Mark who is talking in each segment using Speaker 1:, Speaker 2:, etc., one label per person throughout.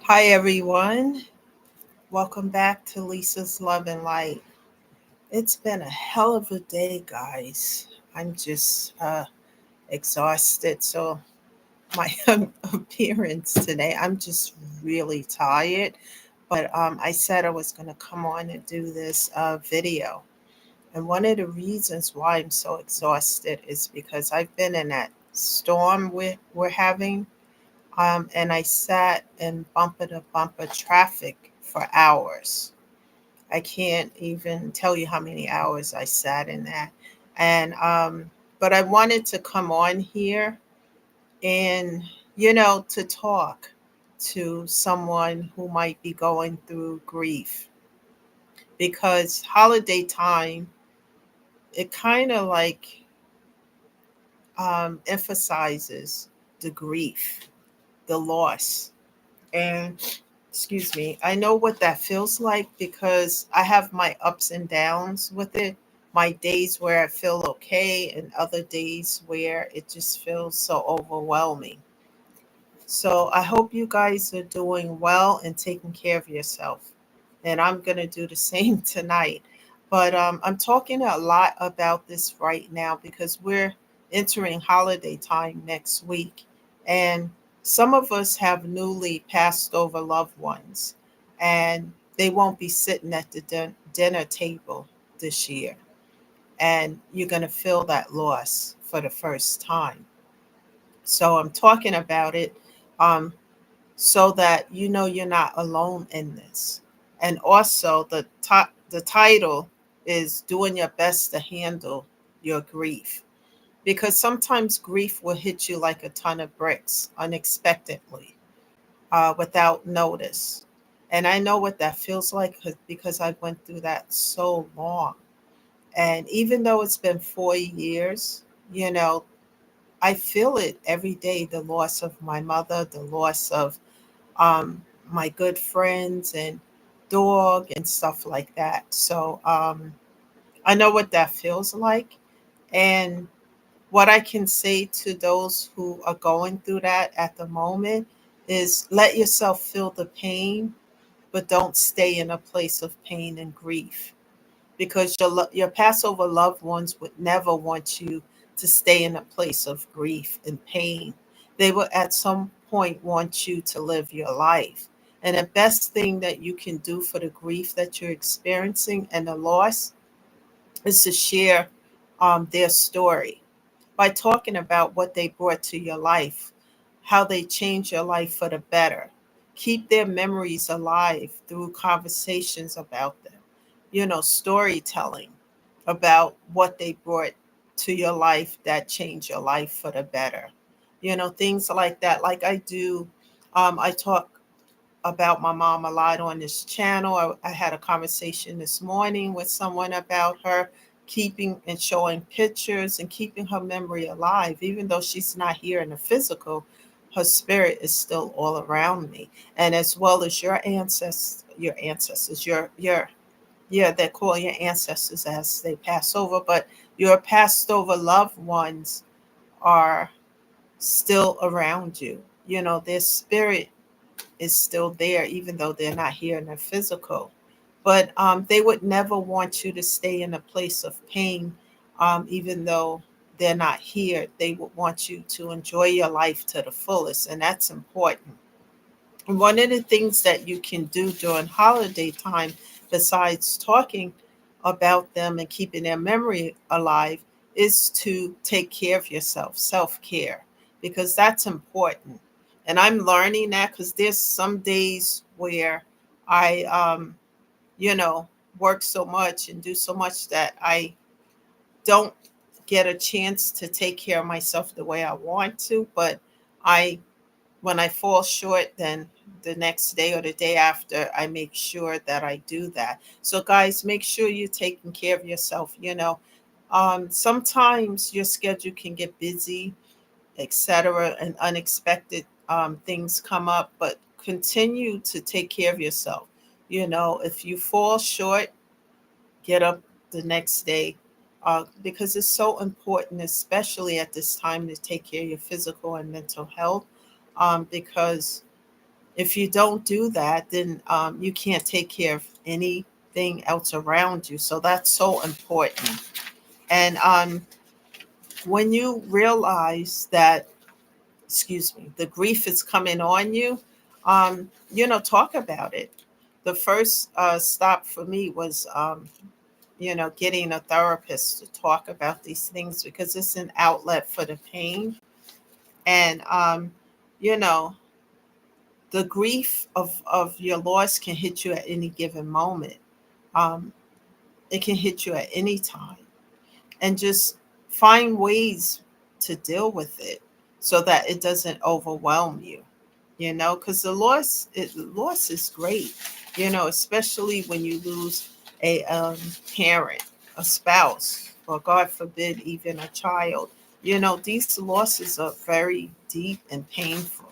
Speaker 1: Hi, everyone. Welcome back to Lisa's Love and Light. It's been a hell of a day, guys. I'm just exhausted. So, my appearance today, I'm just really tired. But I said I was going to come on and do this video. And one of the reasons why I'm so exhausted is because I've been in that storm we're having. And I sat in bumper to bumper traffic for hours. I can't even tell you how many hours I sat in that. And but I wanted to come on here and to talk to someone who might be going through grief because holiday time it kind of like emphasizes the grief, the loss, and excuse me, I know what that feels like because I have my ups and downs with it. My days where I feel okay, and other days where it just feels so overwhelming. So I hope you guys are doing well and taking care of yourself. And I'm going to do the same tonight. But I'm talking a lot about this right now because we're entering holiday time next week. And some of us have newly passed over loved ones, and they won't be sitting at the dinner table this year. And you're going to feel that loss for the first time. So I'm talking about it um, so that you know you're not alone in this. And also the title is doing your best to handle your grief because sometimes grief will hit you like a ton of bricks unexpectedly, without notice. And I know what that feels like because I went through that so long. And even though it's been 4 years, you know, I feel it every day, the loss of my mother, the loss of um, my good friends and dog and stuff like that. So I know what that feels like. And what I can say to those who are going through that at the moment is let yourself feel the pain, but don't stay in a place of pain and grief because your Passover loved ones would never want you to stay in a place of grief and pain. They will at some point want you to live your life. And the best thing that you can do for the grief that you're experiencing and the loss is to share their story by talking about what they brought to your life, how they changed your life for the better. Keep their memories alive through conversations about them, storytelling about what they brought to your life that changed your life for the better. Things like that. Like I do, I talk about my mom a lot on this channel. I had a conversation this morning with someone about her keeping and showing pictures and keeping her memory alive. Even though she's not here in the physical, her spirit is still all around me. And as well as your yeah, they call your ancestors as they pass over, but your passed over loved ones are still around you. Their spirit is still there, even though they're not here in the physical. But they would never want you to stay in a place of pain, even though they're not here. They would want you to enjoy your life to the fullest, and that's important. And one of the things that you can do during holiday time, besides talking about them and keeping their memory alive, is to take care of yourself, self care, because that's important. And I'm learning that because there's some days where I, you know, work so much and do so much that I don't get a chance to take care of myself the way I want to. But I when I fall short, then the next day or the day after, I make sure that I do that. So, guys, make sure you're taking care of yourself. Sometimes your schedule can get busy, etc., and unexpected things come up, but continue to take care of yourself. If you fall short, get up the next day, because it's so important, especially at this time, to take care of your physical and mental health, because If you don't do that, then you can't take care of anything else around you. So that's so important. And when you realize that, excuse me, the grief is coming on you, talk about it. The first stop for me was, getting a therapist to talk about these things because it's an outlet for the pain. And, you know, the grief of your loss can hit you at any given moment. Um, it can hit you at any time. And just find ways to deal with it so that it doesn't overwhelm you, because loss is great, especially when you lose a parent, a spouse, or God forbid, even a child. These losses are very deep and painful.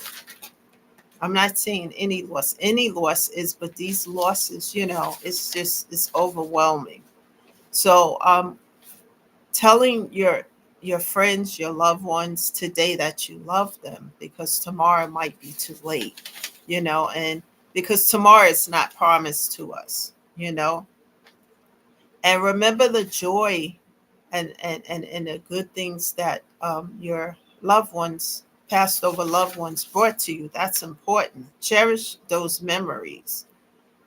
Speaker 1: I'm not saying any loss is, but these losses, it's overwhelming. So telling your friends, your loved ones today that you love them, because tomorrow might be too late, and because tomorrow is not promised to us, and remember the joy and the good things that your loved ones, passed over loved ones, brought to you. That's important. Cherish those memories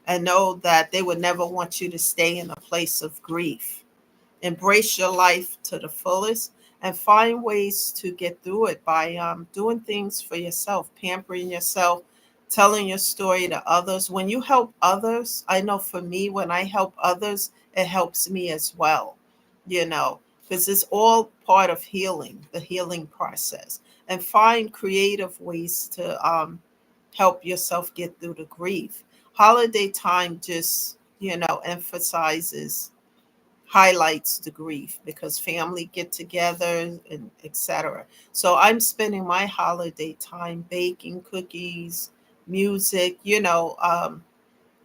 Speaker 1: and know that they would never want you to stay in a place of grief. Embrace your life to the fullest and find ways to get through it by doing things for yourself, pampering yourself, telling your story to others. When you help others, I know for me, when I help others, it helps me as well, because it's all part of healing, the healing process. And find creative ways to help yourself get through the grief. Holiday time just, emphasizes, highlights the grief because family get together and etc. So I'm spending my holiday time baking cookies, music,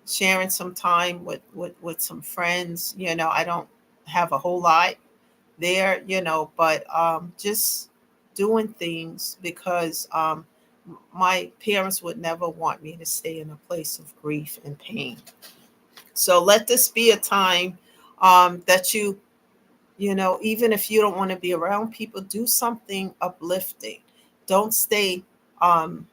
Speaker 1: sharing some time with some friends. I don't have a whole lot there, but just doing things because my parents would never want me to stay in a place of grief and pain. So let this be a time that even if you don't want to be around people, do something uplifting. Don't stay um,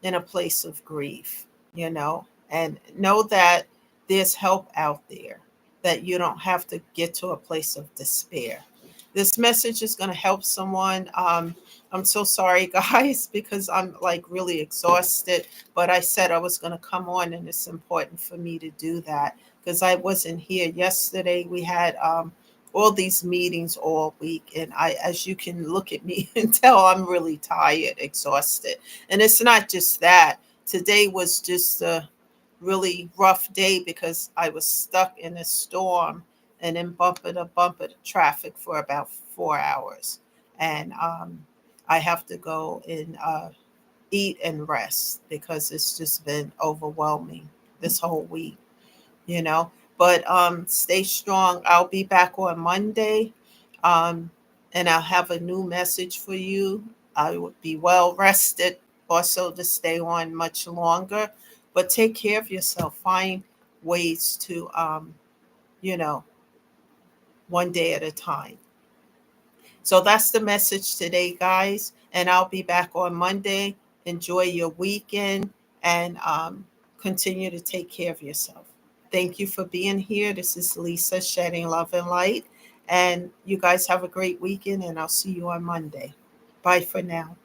Speaker 1: in a place of grief, and know that there's help out there, that you don't have to get to a place of despair. This message is going to help someone. I'm so sorry, guys, because I'm like really exhausted, but I said I was going to come on, and it's important for me to do that because I wasn't here yesterday. We had all these meetings all week, and as you can look at me and tell, I'm really tired, exhausted. And it's not just that. Today was just a really rough day because I was stuck in a storm and in bumper to bumper traffic for about 4 hours. And I have to go and eat and rest because it's just been overwhelming this whole week, you know. But stay strong. I'll be back on Monday, um, and I'll have a new message for you. I would be well rested, also to stay on much longer. But take care of yourself. Find ways to, you know, one day at a time. So that's the message today, guys. And I'll be back on Monday. Enjoy your weekend and continue to take care of yourself. Thank you for being here. This is Lisa, shedding love and light. And you guys have a great weekend, and I'll see you on Monday. Bye for now.